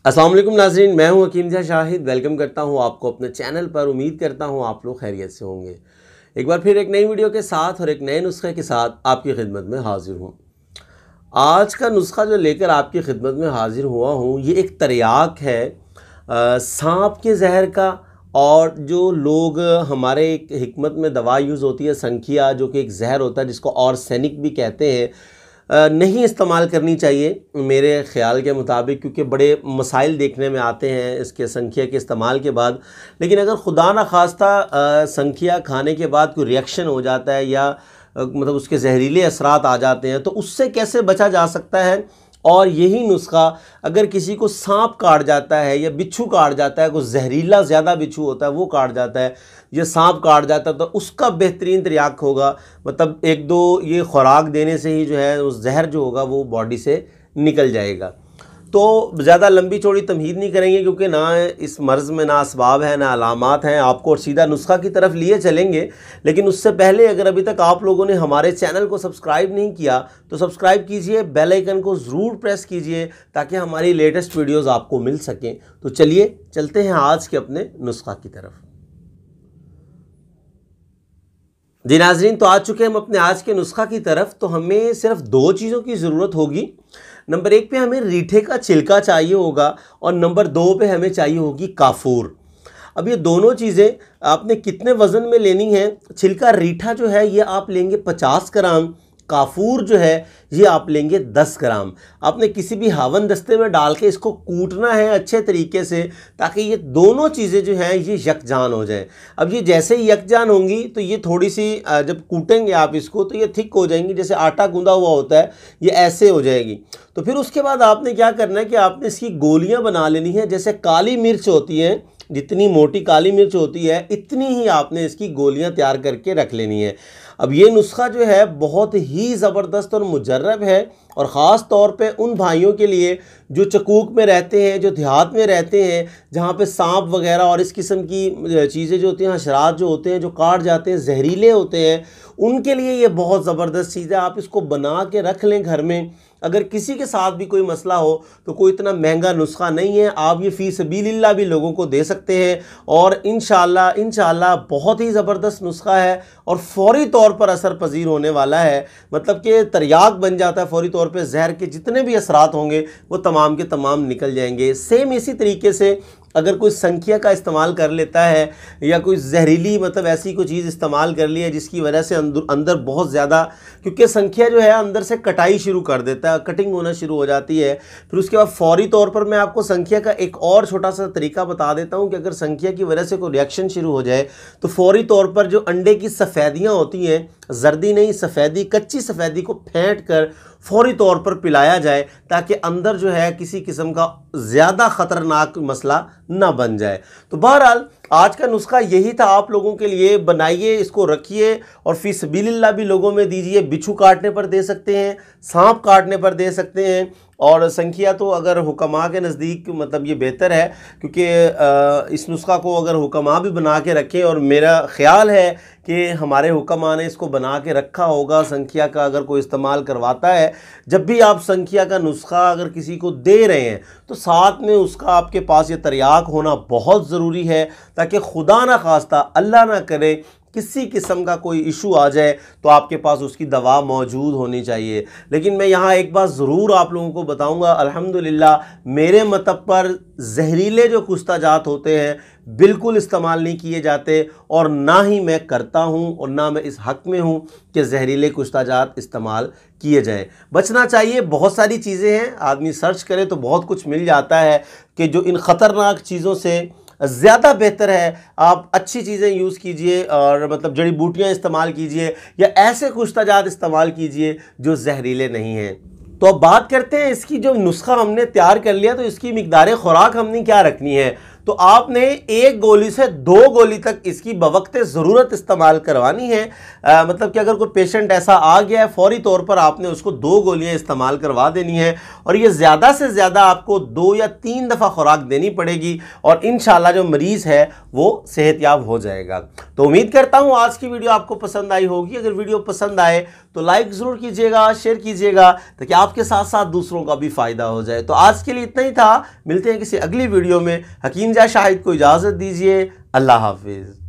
अस्सलाम वालेकुम नाज़रीन, मैं हूं हकीम शाहिद। वेलकम करता हूं आपको अपने चैनल पर। उम्मीद करता हूं आप लोग खैरियत से होंगे। एक बार फिर एक नई वीडियो के साथ और एक नए नुस्खे के साथ आपकी खिदमत में हाजिर हूं। आज का नुस्खा जो लेकर आपकी खिदमत में हाजिर हुआ हूं, ये एक तरियाक है सांप के जहर का। और जो लोग हमारे एक हिकमत में दवा यूज़ होती है संखिया, जो कि एक जहर होता है जिसको ऑर्सेनिक भी कहते हैं, नहीं इस्तेमाल करनी चाहिए मेरे ख़्याल के मुताबिक, क्योंकि बड़े मसाइल देखने में आते हैं इसके संखिया के इस्तेमाल के बाद। लेकिन अगर खुदा न खास्ता संखिया खाने के बाद कोई रिएक्शन हो जाता है या मतलब उसके जहरीले असरात आ जाते हैं, तो उससे कैसे बचा जा सकता है। और यही नुस्खा अगर किसी को सांप काट जाता है या बिच्छू काट जाता है, कोई जहरीला ज़्यादा बिच्छू होता है वो काट जाता है या सांप काट जाता है, तो उसका बेहतरीन तरीक़ा होगा, मतलब एक दो ये खुराक देने से ही जो है उस जहर जो होगा वो बॉडी से निकल जाएगा। तो ज़्यादा लंबी चौड़ी तमहीद नहीं करेंगे, क्योंकि ना इस मर्ज़ में ना असबाब है ना अलामात हैं, आपको सीधा नुस्खा की तरफ लिए चलेंगे। लेकिन उससे पहले अगर अभी तक आप लोगों ने हमारे चैनल को सब्सक्राइब नहीं किया तो सब्सक्राइब कीजिए, बेल आइकन को ज़रूर प्रेस कीजिए ताकि हमारी लेटेस्ट वीडियोज़ आपको मिल सकें। तो चलिए चलते हैं आज के अपने नुस्खा की तरफ। जी नाज़रीन, तो आ चुके हम अपने आज के नुस्खा की तरफ। तो हमें सिर्फ दो चीज़ों की ज़रूरत होगी। नंबर एक पे हमें रीठे का छिलका चाहिए होगा और नंबर दो पे हमें चाहिए होगी काफूर। अब ये दोनों चीज़ें आपने कितने वज़न में लेनी है। छिलका रीठा जो है ये आप लेंगे 50 ग्राम, काफूर जो है ये आप लेंगे 10 ग्राम। आपने किसी भी हावन दस्ते में डाल के इसको कूटना है अच्छे तरीके से, ताकि ये दोनों चीज़ें जो हैं ये यकजान हो जाएं। अब ये जैसे ही यकजान होंगी तो ये थोड़ी सी जब कूटेंगे आप इसको तो ये थिक हो जाएंगी, जैसे आटा गूंदा हुआ होता है ये ऐसे हो जाएगी। तो फिर उसके बाद आपने क्या करना है कि आपने इसकी गोलियाँ बना लेनी है। जैसे काली मिर्च होती है, जितनी मोटी काली मिर्च होती है इतनी ही आपने इसकी गोलियां तैयार करके रख लेनी है। अब ये नुस्खा जो है बहुत ही ज़बरदस्त और मुजर्रब है, और ख़ास तौर पे उन भाइयों के लिए जो चकूक में रहते हैं, जो देहात में रहते हैं, जहाँ पे सांप वगैरह और इस किस्म की चीज़ें जो होती हैं, हशरात जो होते हैं जो काट जाते हैं, जहरीले होते हैं, उनके लिए ये बहुत ज़बरदस्त चीज़ है। आप इसको बना के रख लें घर में। अगर किसी के साथ भी कोई मसला हो तो कोई इतना महंगा नुस्खा नहीं है, आप ये फ़ी सबीलिल्लाह भी लोगों को दे सकते हैं। और इंशाअल्लाह बहुत ही ज़बरदस्त नुस्खा है और फौरी तौर पर असर पजीर होने वाला है। मतलब कि तरियाक बन जाता है फौरी तौर पे, जहर के जितने भी असरात होंगे वो तमाम के तमाम निकल जाएंगे। सेम इसी तरीके से अगर कोई संखिया का इस्तेमाल कर लेता है या कोई जहरीली मतलब ऐसी कोई चीज़ इस्तेमाल कर ली है जिसकी वजह से अंदर बहुत ज़्यादा, क्योंकि संखिया जो है अंदर से कटाई शुरू कर देता है, कटिंग होना शुरू हो जाती है। फिर उसके बाद फौरी तौर पर मैं आपको संखिया का एक और छोटा सा तरीका बता देता हूँ कि अगर संखिया की वजह से कोई रिएक्शन शुरू हो जाए तो फौरी तौर पर जो अंडे की सफ़ेदियाँ होती हैं, जर्दी नहीं सफ़ेदी, कच्ची सफ़ेदी को फेंट कर फौरी तौर पर पिलाया जाए, ताकि अंदर जो है किसी किस्म का ज़्यादा ख़तरनाक मसला ना बन जाए। तो बहरहाल आज का नुस्खा यही था आप लोगों के लिए। बनाइए, इसको रखिए और फ़ी सबीलिल्लाह भी लोगों में दीजिए। बिच्छू काटने पर दे सकते हैं, सांप काटने पर दे सकते हैं, और संखिया तो अगर हुक्मा के नज़दीक मतलब ये बेहतर है, क्योंकि इस नुस्खा को अगर हुक्मा भी बना के रखें, और मेरा ख़्याल है कि हमारे हुक्मा ने इसको बना के रखा होगा संखिया का, अगर कोई इस्तेमाल करवाता है। जब भी आप संखिया का नुस्खा अगर किसी को दे रहे हैं तो साथ में उसका आपके पास ये तरियाक होना बहुत ज़रूरी है, ताकि खुदा ना खास्ता अल्लाह ना करे किसी किस्म का कोई इशू आ जाए तो आपके पास उसकी दवा मौजूद होनी चाहिए। लेकिन मैं यहाँ एक बात ज़रूर आप लोगों को बताऊँगा, अल्हम्दुलिल्लाह मेरे मतलब पर जहरीले जो कुश्ता जात होते हैं बिल्कुल इस्तेमाल नहीं किए जाते, और ना ही मैं करता हूँ और ना मैं इस हक़ में हूँ कि जहरीले कुश्ता जात इस्तेमाल किए जाएँ। बचना चाहिए। बहुत सारी चीज़ें हैं, आदमी सर्च करे तो बहुत कुछ मिल जाता है कि जो इन ख़तरनाक चीज़ों से ज़्यादा बेहतर है आप अच्छी चीज़ें यूज़ कीजिए, और मतलब जड़ी बूटियाँ इस्तेमाल कीजिए या ऐसे कुश्ताजात इस्तेमाल कीजिए जो जहरीले नहीं हैं। तो अब बात करते हैं इसकी, जो नुस्खा हमने तैयार कर लिया तो इसकी मिकदार खुराक हमने क्या रखनी है। तो आपने एक गोली से 2 गोली तक इसकी बवक्त ज़रूरत इस्तेमाल करवानी है। मतलब कि अगर कोई पेशेंट ऐसा आ गया है फौरी तौर पर आपने उसको 2 गोलियां इस्तेमाल करवा देनी है, और ये ज़्यादा से ज़्यादा आपको 2 या 3 दफ़ा खुराक देनी पड़ेगी, और इंशाल्लाह जो मरीज़ है वो सेहतयाब हो जाएगा। तो उम्मीद करता हूँ आज की वीडियो आपको पसंद आई होगी। अगर वीडियो पसंद आए तो लाइक ज़रूर कीजिएगा, शेयर कीजिएगा, ताकि आपके साथ साथ दूसरों का भी फ़ायदा हो जाए। तो आज के लिए इतना ही था, मिलते हैं किसी अगली वीडियो में। हकीम जा शाहिद को इजाज़त दीजिए, अल्लाह हाफिज़।